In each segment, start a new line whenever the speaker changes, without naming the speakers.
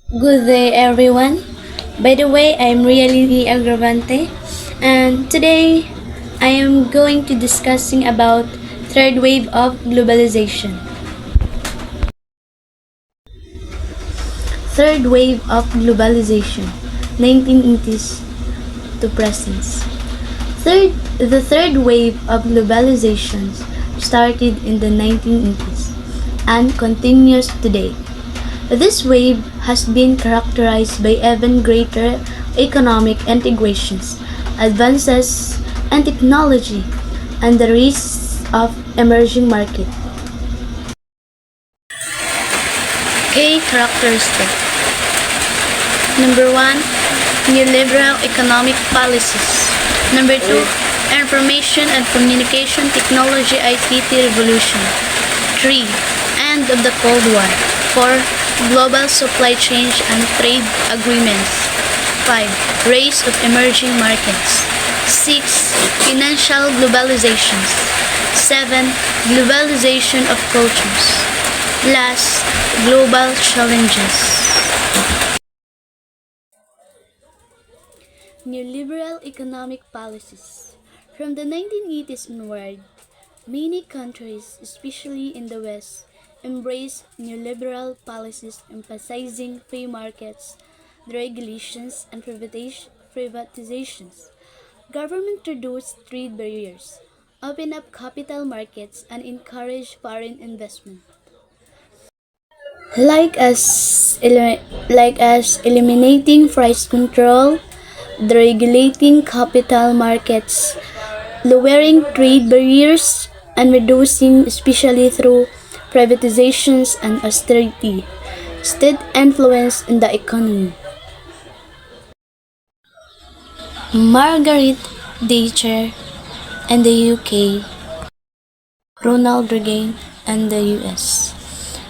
Good day, everyone. By the way, I'm really Agravante, and today I am going to discussing about third wave of globalization. Third wave of globalization, 1980s to present. The third wave of globalization started in the 1980s and continues today. This wave has been characterized by even greater economic integrations, advances in technology, and the risks of emerging markets. Key characteristics. Number 1, neoliberal economic policies. Number 2, information and communication technology ICT revolution. 3, end of the Cold War. 4, global supply chain and trade agreements. 5, rise of emerging markets. 6, financial globalizations. 7, globalization of cultures. Last, global challenges. Neoliberal economic policies. From the 1980s onward, many countries, especially in the West, embraced neoliberal policies emphasizing free markets, deregulations, and privatizations. Government reduced trade barriers, opened up capital markets, and encouraged foreign investment. Like as eliminating price control, deregulating capital markets, lowering trade barriers, and reducing, especially through privatizations and austerity, state influence in the economy. Margaret Thatcher in the UK, Ronald Reagan in the US,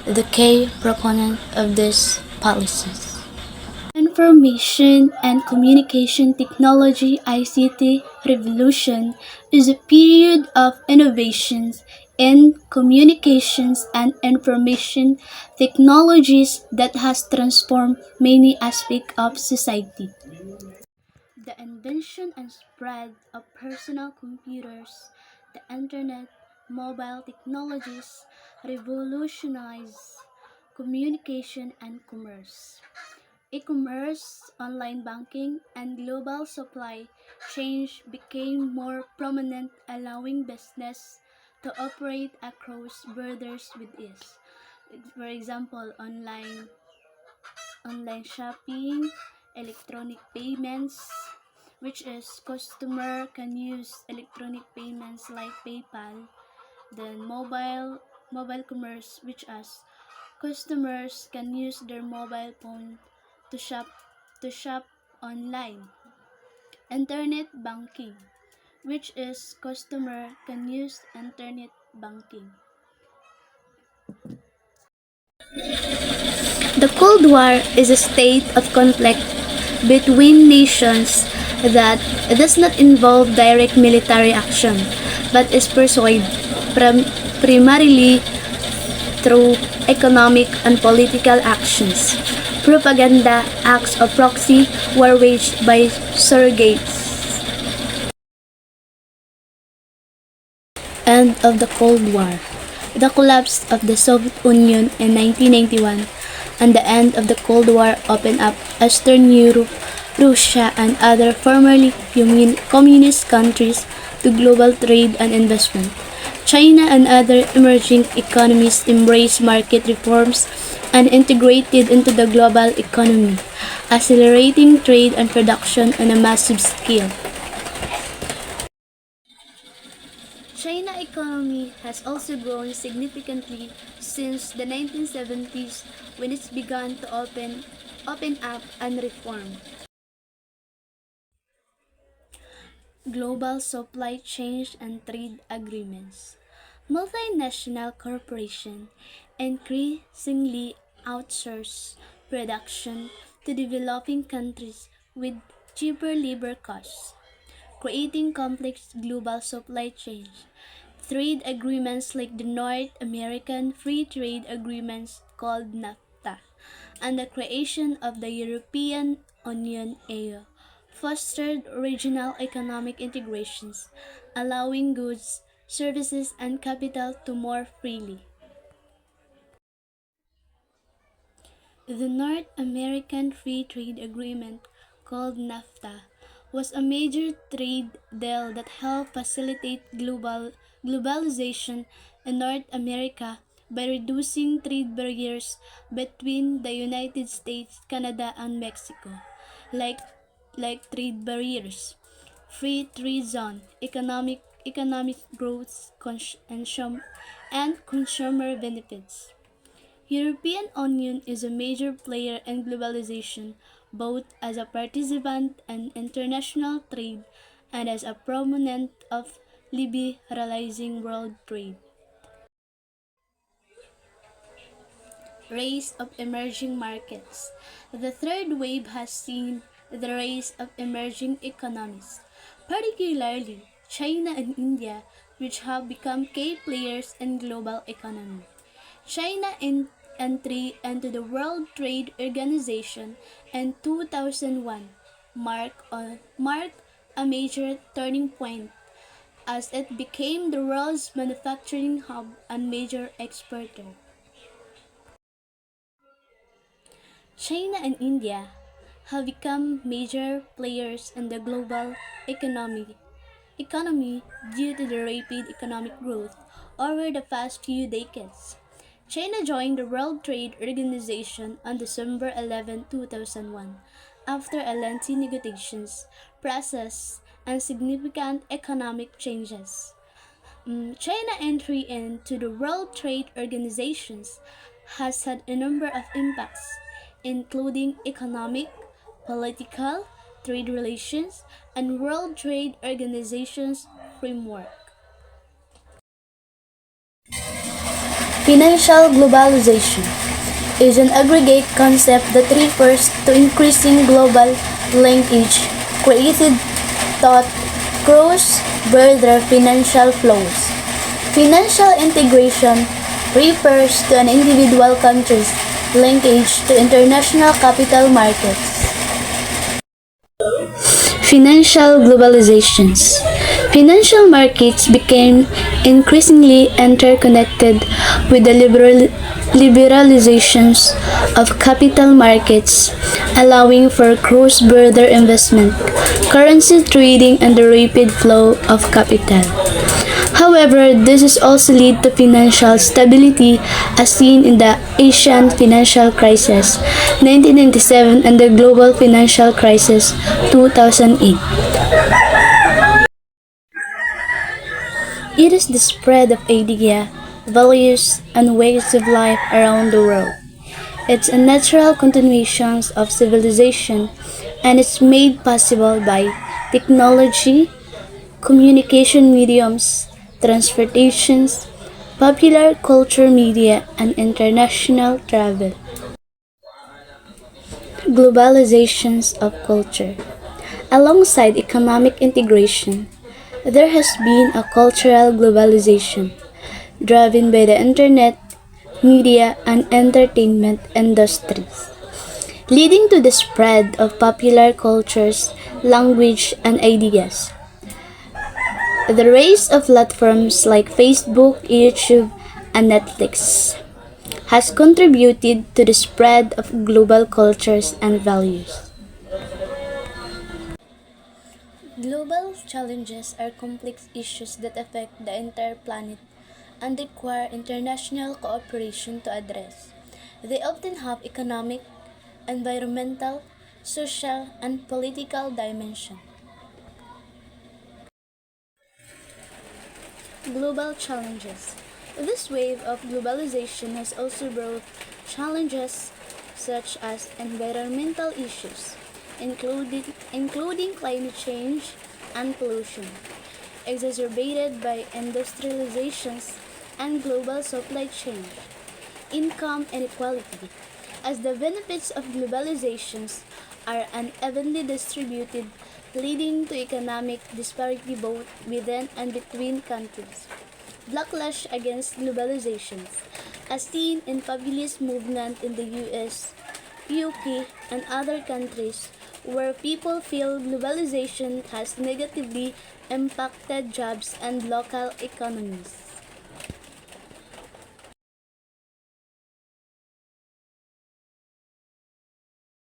the key proponent of these policies. Information and Communication Technology ICT revolution is a period of innovations in communications and information technologies that has transformed many aspects of society. The invention and spread of personal computers, the internet, mobile technologies revolutionized communication and commerce. E-commerce, online banking, and global supply chain became more prominent, allowing business to operate across borders with ease. For example, online shopping, electronic payments, which is customer can use electronic payments like PayPal. Then mobile commerce, which as customers can use their mobile phone to shop online. Internet banking, which is customer can use internet banking. The Cold War is a state of conflict between nations that does not involve direct military action but is pursued primarily through economic and political actions, propaganda, acts of proxy were waged by surrogates. End of the Cold War. The collapse of the Soviet Union in 1991 and the end of the Cold War opened up Eastern Europe, Russia, and other formerly communist countries to global trade and investment. China and other emerging economies embraced market reforms and integrated into the global economy, accelerating trade and production on a massive scale. China economy has also grown significantly since the 1970s when it began to open up and reform. Global supply chain and trade agreements. Multinational corporations increasingly outsource production to developing countries with cheaper labor costs, creating complex global supply chains. Trade agreements like the North American Free Trade Agreements called NAFTA and the creation of the European Union (EU) fostered regional economic integrations, allowing goods, services, and capital to more freely. The North American Free Trade Agreement, called NAFTA, was a major trade deal that helped facilitate globalization in North America by reducing trade barriers between the United States, Canada, and Mexico, like trade barriers, free trade zone, economic growth, and consumer benefits. European Union is a major player in globalization, both as a participant in international trade and as a proponent of liberalizing world trade. Rise of emerging markets. The third wave has seen the rise of emerging economies, particularly China and India, which have become key players in global economy. China entry into the World Trade Organization in 2001 marked a major turning point as it became the world's manufacturing hub and major exporter. China and India have become major players in the global economy due to the rapid economic growth over the past few decades. China joined the World Trade Organization on December 11, 2001, after a lengthy negotiations process and significant economic changes. China entry into the World Trade Organizations has had a number of impacts, including economic, political, trade relations, and World Trade Organization's framework. Financial globalization is an aggregate concept that refers to increasing global linkage created thought cross-border financial flows. Financial integration refers to an individual country's linkage to international capital markets. Financial globalizations. Financial markets became increasingly interconnected with the liberalizations of capital markets, allowing for cross-border investment, currency trading, and the rapid flow of capital. However, this is also lead to financial stability as seen in the Asian financial crisis 1997 and the global financial crisis 2008. It is the spread of ideas, values, and ways of life around the world. It's a natural continuation of civilization and it's made possible by technology, communication mediums, transportations, popular culture media, and international travel. Globalizations of culture. Alongside economic integration, there has been a cultural globalization driven by the internet, media, and entertainment industries, leading to the spread of popular cultures, language, and ideas. The rise of platforms like Facebook, YouTube, and Netflix has contributed to the spread of global cultures and values. Global challenges are complex issues that affect the entire planet and require international cooperation to address. They often have economic, environmental, social, and political dimensions. Global challenges. This wave of globalization has also brought challenges such as environmental issues, including climate change and pollution, exacerbated by industrializations and global supply chain, income inequality, as the benefits of globalizations are unevenly distributed, leading to economic disparity both within and between countries. Backlash against globalizations, as seen in populist movement in the US, UK, and other countries where people feel globalization has negatively impacted jobs and local economies.